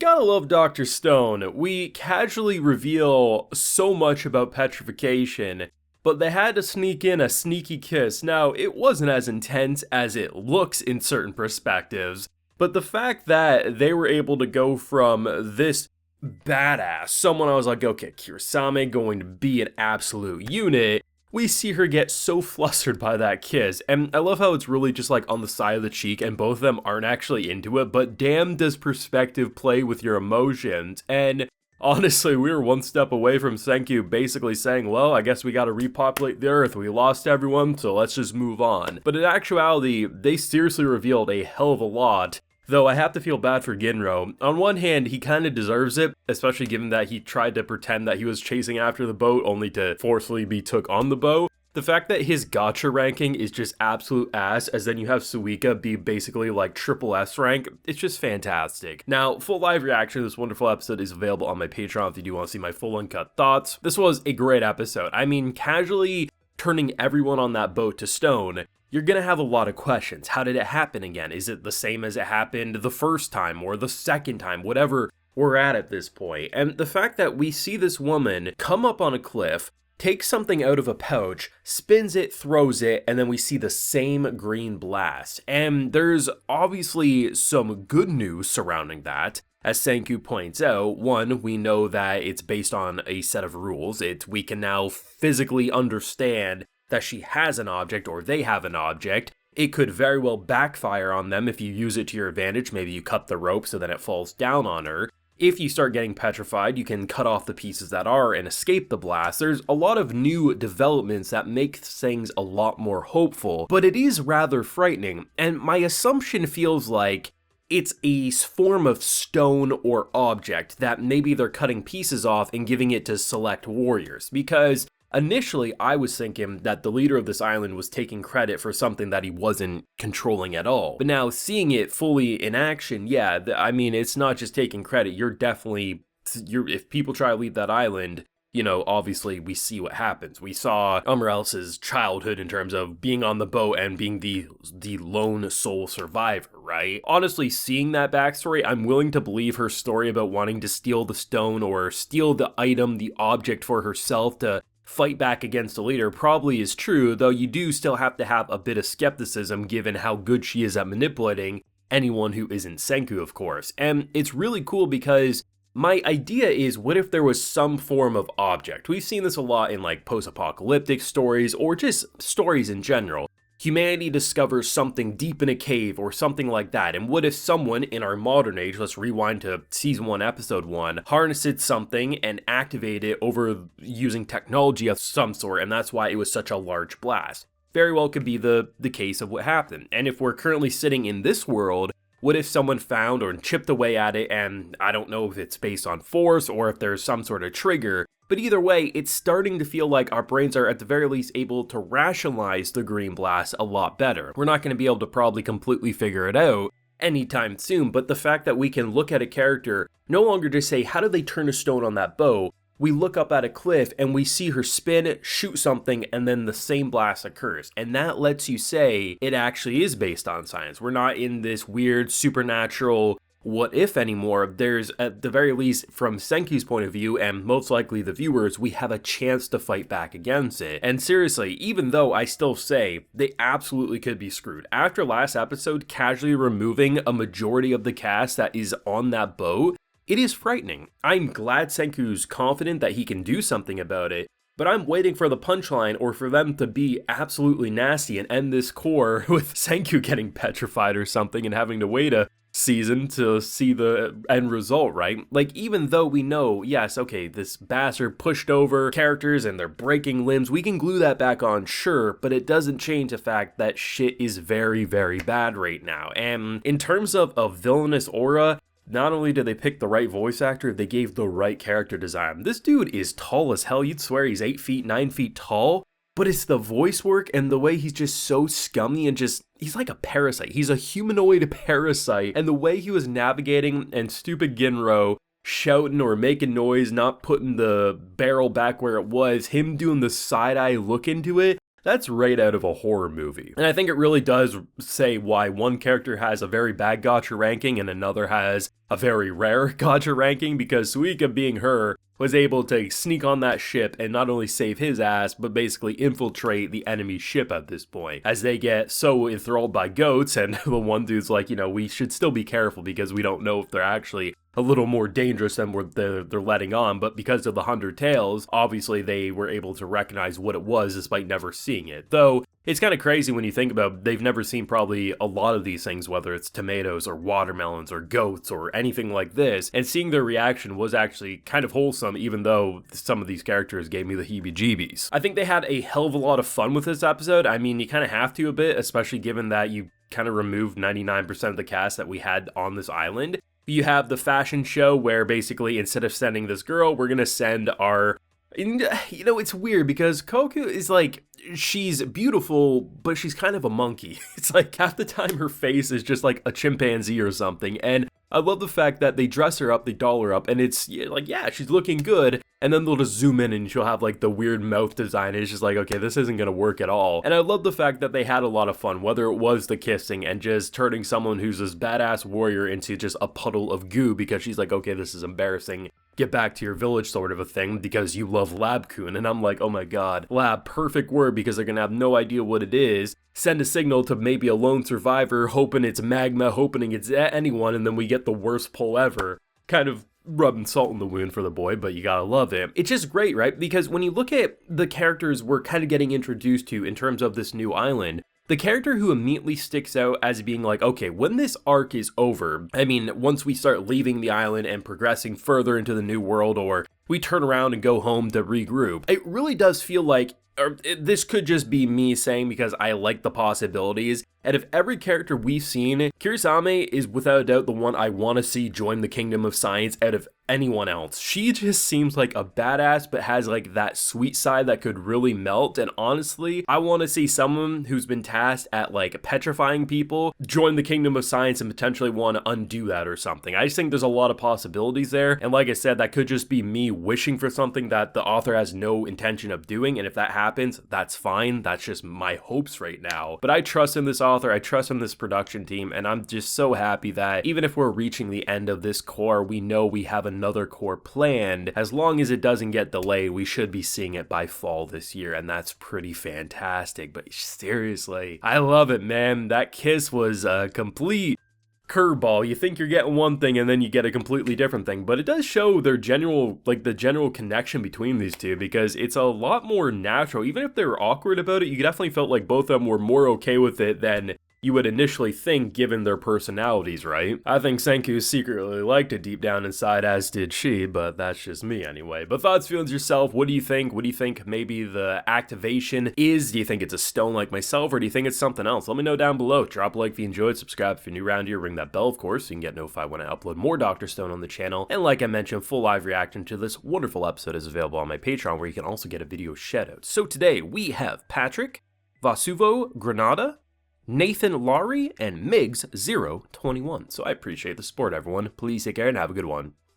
gotta love Dr. Stone. We casually reveal so much about petrification, but they had to sneak in a sneaky kiss. Now, it wasn't as intense as it looks in certain perspectives, but the fact that they were able to go from this badass, someone I was like, okay, Kirisame going to be an absolute unit, we see her get so flustered by that kiss, and I love how it's really just like on the side of the cheek and both of them aren't actually into it, but damn does perspective play with your emotions. And honestly, we were one step away from Senku basically saying, well, I guess we gotta repopulate the earth, we lost everyone, so let's just move on. But in actuality, they seriously revealed a hell of a lot. Though I have to feel bad for Ginro. On one hand, he kinda deserves it, especially given that he tried to pretend that he was chasing after the boat only to forcefully be took on the boat. The fact that his gacha ranking is just absolute ass, as then you have Suika be basically like triple S rank, it's just fantastic. Now, full live reaction to this wonderful episode is available on my Patreon if you do want to see my full uncut thoughts. This was a great episode. I mean, casually turning everyone on that boat to stone, you're gonna have a lot of questions. How did it happen again? Is it the same as it happened the first time or the second time? Whatever we're at this point. And the fact that we see this woman come up on a cliff, take something out of a pouch, spins it, throws it, and then we see the same green blast. And there's obviously some good news surrounding that. As Senku points out, one, we know that it's based on a set of rules. We can now physically understand that she has an object or they have an object. It could very well backfire on them if you use it to your advantage. Maybe you cut the rope so that it falls down on her. If you start getting petrified, you can cut off the pieces that are and escape the blast. There's a lot of new developments that make things a lot more hopeful, but it is rather frightening. And my assumption feels like it's a form of stone or object that maybe they're cutting pieces off and giving it to select warriors, because initially, I was thinking that the leader of this island was taking credit for something that he wasn't controlling at all. But now, seeing it fully in action, yeah, I mean, it's not just taking credit. If people try to leave that island, you know, obviously we see what happens. We saw Umbrel's childhood in terms of being on the boat and being the lone sole survivor, right? Honestly, seeing that backstory, I'm willing to believe her story about wanting to steal the stone or steal the item, the object for herself to fight back against the leader probably is true, though you do still have to have a bit of skepticism given how good she is at manipulating anyone who isn't Senku, of course. And it's really cool because my idea is, what if there was some form of object? We've seen this a lot in like post-apocalyptic stories or just stories in general. Humanity discovers something deep in a cave or something like that, and what if someone in our modern age, let's rewind to season 1 episode 1, harnessed something and activated it over using technology of some sort, and that's why it was such a large blast. Very well could be the case of what happened. And if we're currently sitting in this world, what if someone found or chipped away at it, and I don't know if it's based on force or if there's some sort of trigger, but either way, it's starting to feel like our brains are at the very least able to rationalize the green blast a lot better. We're not going to be able to probably completely figure it out anytime soon, but the fact that we can look at a character, no longer just say, how did they turn a stone on that bow? We look up at a cliff and we see her spin, shoot something, and then the same blast occurs. And that lets you say it actually is based on science. We're not in this weird supernatural what if anymore. There's, at the very least, from Senku's point of view, and most likely the viewers, we have a chance to fight back against it. And seriously, even though I still say they absolutely could be screwed, after last episode casually removing a majority of the cast that is on that boat, it is frightening. I'm glad Senku's confident that he can do something about it, but I'm waiting for the punchline or for them to be absolutely nasty and end this core with Senku getting petrified or something and having to wait a season to see the end result, right? Like, even though we know, yes, okay, this bastard pushed over characters and they're breaking limbs, we can glue that back on, sure, but it doesn't change the fact that shit is very, very bad right now. And in terms of a villainous aura, not only did they pick the right voice actor, they gave the right character design. This dude is tall as hell. You'd swear he's 8 feet, 9 feet tall, but it's the voice work and the way he's just so scummy and just, he's like a parasite. He's a humanoid parasite, and the way he was navigating and stupid Ginro shouting or making noise, not putting the barrel back where it was, him doing the side-eye look into it, That's right out of a horror movie. And I think it really does say why one character has a very bad gacha ranking and another has a very rare gacha ranking, because Suika, being her, was able to sneak on that ship and not only save his ass, but basically infiltrate the enemy ship at this point, as they get so enthralled by goats, and the one dude's like, you know, we should still be careful because we don't know if they're actually a little more dangerous than they're letting on, but because of the 100 tails, obviously they were able to recognize what it was despite never seeing it. Though, it's kind of crazy when you think about they've never seen probably a lot of these things, whether it's tomatoes or watermelons or goats or anything like this, and seeing their reaction was actually kind of wholesome, even though some of these characters gave me the heebie-jeebies. I think they had a hell of a lot of fun with this episode. I mean, you kind of have to a bit, especially given that you kind of removed 99% of the cast that we had on this island. You have the fashion show where basically instead of sending this girl, we're gonna send our, you know, it's weird because Koku is like, she's beautiful, but she's kind of a monkey. It's like half the time her face is just like a chimpanzee or something, and I love the fact that they dress her up, they doll her up, and it's like, yeah, she's looking good, and then they'll just zoom in and she'll have like the weird mouth design, and it's just like, okay, this isn't gonna work at all. And I love the fact that they had a lot of fun, whether it was the kissing and just turning someone who's this badass warrior into just a puddle of goo because she's like, okay, this is embarrassing, get back to your village sort of a thing because you love Lab-kun. And I'm like, oh my god, Lab, perfect word because they're gonna have no idea what it is. Send a signal to maybe a lone survivor, hoping it's magma, hoping it's anyone, and then we get the worst pull ever. Kind of rubbing salt in the wound for the boy, but you gotta love it. It's just great, right? Because when you look at the characters we're kind of getting introduced to in terms of this new island, the character who immediately sticks out as being like, okay, when this arc is over, I mean, once we start leaving the island and progressing further into the new world, or we turn around and go home to regroup, it really does feel like, or this could just be me saying because I like the possibilities, and of every character we've seen, Kirisame is without a doubt the one I want to see join the Kingdom of Science out of anyone else. She just seems like a badass, but has like that sweet side that could really melt, and honestly, I want to see someone who's been tasked at like petrifying people join the Kingdom of Science and potentially want to undo that or something. I just think there's a lot of possibilities there, and like I said, that could just be me wishing for something that the author has no intention of doing, and if that happens, that's fine. That's just my hopes right now. But I trust in this author, I trust in this production team, and I'm just so happy that even if we're reaching the end of this core, we know we have another core planned. As long as it doesn't get delayed, we should be seeing it by fall this year, and that's pretty fantastic. But seriously, I love it, man. That kiss was a complete curveball. You think you're getting one thing and then you get a completely different thing, but it does show their general, like the general connection between these two, because it's a lot more natural. Even if they were awkward about it, you definitely felt like both of them were more okay with it than you would initially think given their personalities, right? I think Senku secretly liked it deep down inside, as did she, but that's just me anyway. But thoughts, feelings yourself, what do you think? What do you think maybe the activation is? Do you think it's a stone like myself, or do you think it's something else? Let me know down below. Drop a like if you enjoyed, subscribe if you're new around here, ring that bell of course so you can get notified when I upload more Dr. Stone on the channel. And like I mentioned, full live reaction to this wonderful episode is available on my Patreon, where you can also get a video shoutout. So today we have Patrick, Vasuvo Granada, Nathan Laurie, and Migs021. So I appreciate the support, everyone. Please take care and have a good one.